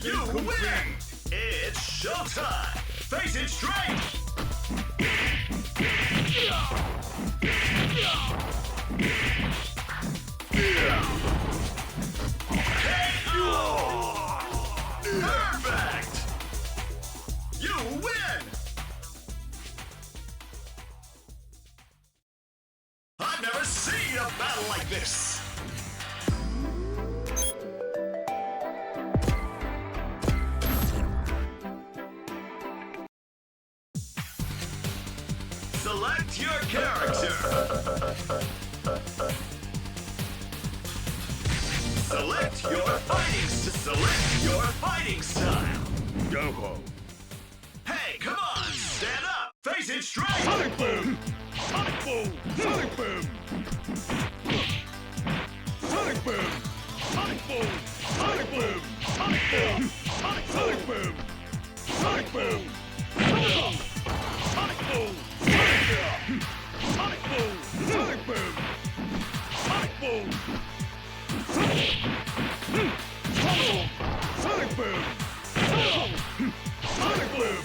You win! It's showtime! Face it straight! Perfect! You win! I've never seen a battle like this! Select your character. Select your fighting style. Go home. Hey, come on, stand up. Face it straight. Sonic boom! Sonic boom! Sonic boom! Sonic boom! Sonic boom! Sonic boom! Sonic boom! Sonic boom! Sonic boom! Sonic boom! Sonic boom! Sonic boom! Sonic boom! Sonic boom! Sonic boom!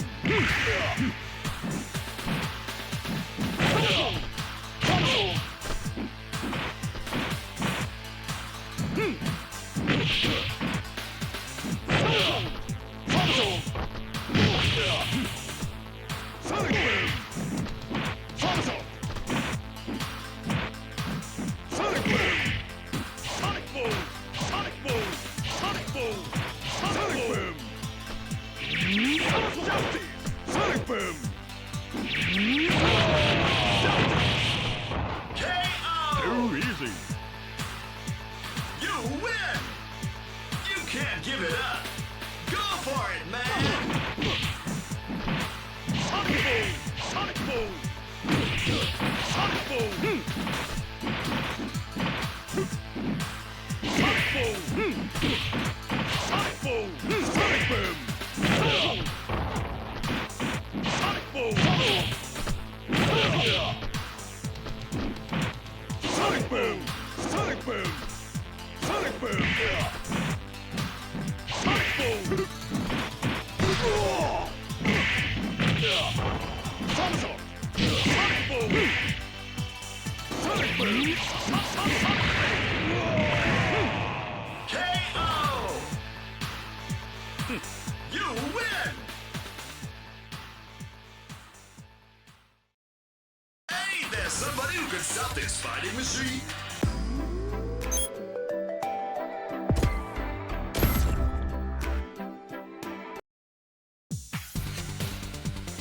Somebody who can stop this fighting machine?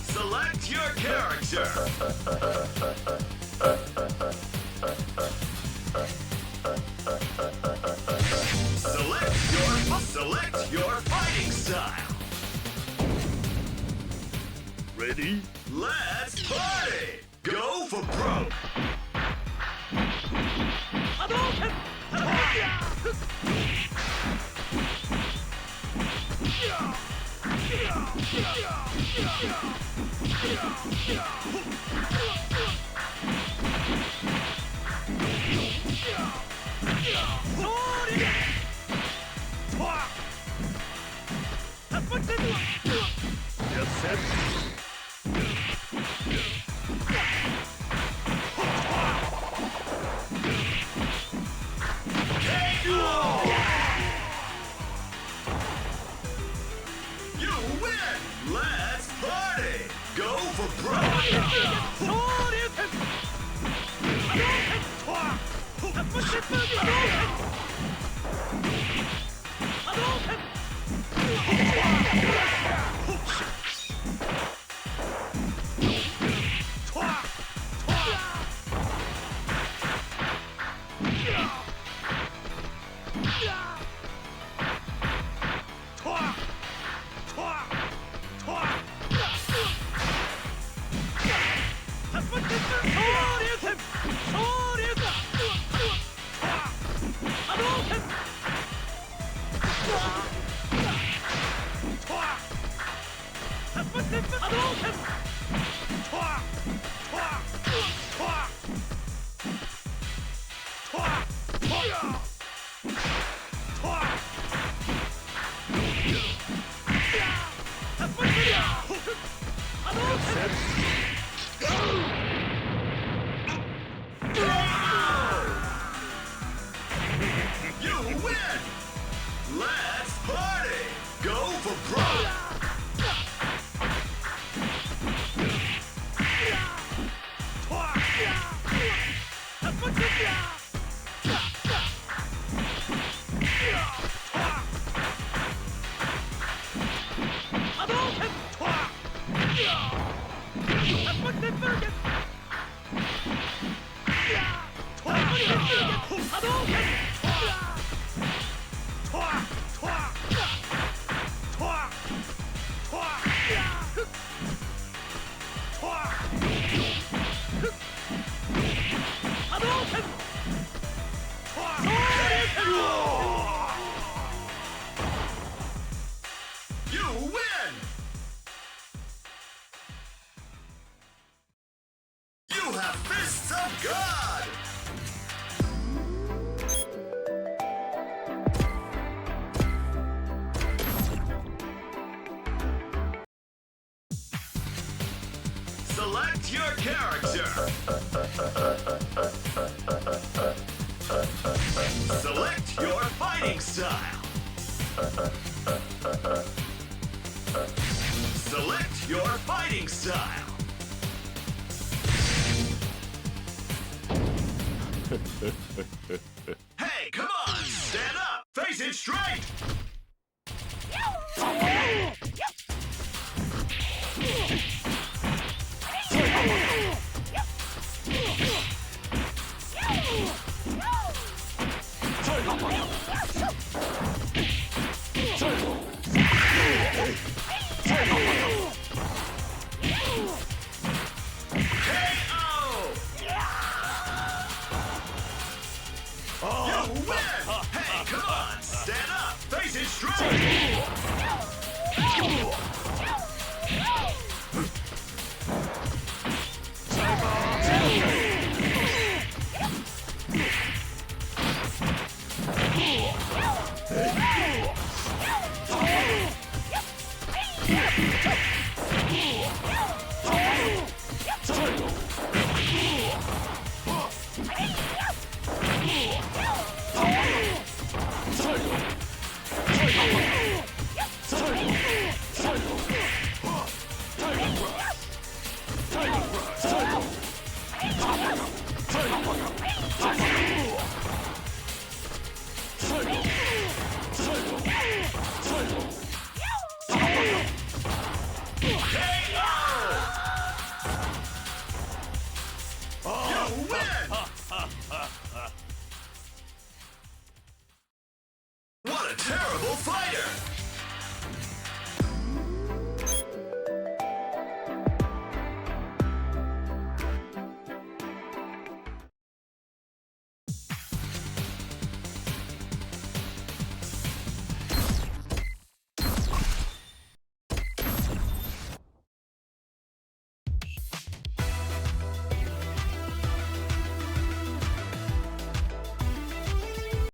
Select your character. Select your fighting style. Ready? Let's party! Go for broke! Get set. You win! Let's party! Go for broke! You win! Let's party! Go for broke! You win! You have fists of God! Select your character. Select your fighting style. Select your fighting style. Hey, come on! Stand up! Face it straight! You win! Hey, come on! Stand up! Face it straight!